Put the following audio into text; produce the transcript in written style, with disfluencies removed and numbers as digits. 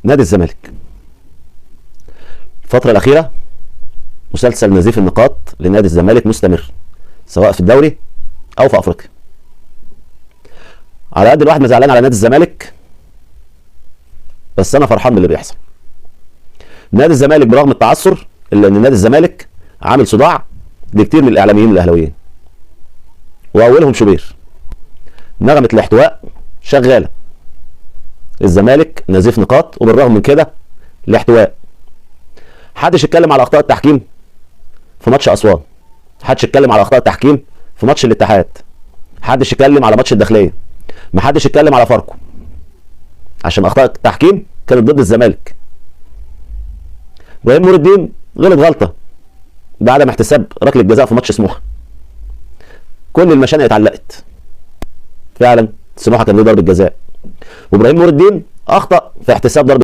نادي الزمالك الفترة الأخيرة مسلسل نزيف النقاط لنادي الزمالك مستمر، سواء في الدوري أو في أفريقيا. على قد الواحد ما زعلان على نادي الزمالك، بس أنا فرحان باللي بيحصل. نادي الزمالك برغم التعثر، إلا إن نادي الزمالك عامل صداع لكتير من الإعلاميين الأهلاويين، وأولهم شوبير. نغمة الاحتواء شغالة، الزمالك نزيف نقاط وبالرغم من كده الاحتواء. محدش يتكلم على اخطاء التحكيم في ماتش اسوان، محدش يتكلم على اخطاء التحكيم في ماتش الاتحاد، محدش يتكلم على ماتش الداخليه، محدش يتكلم على فاركو، عشان اخطاء التحكيم كانت ضد الزمالك. ابراهيم نور الدين غلط غلطه بعدم احتساب ركله جزاء في ماتش سموحه. كل المشانق اتعلقت، فعلا سموحه كان له ضربه جزاء، وابراهيم نور الدين اخطا في احتساب ضربه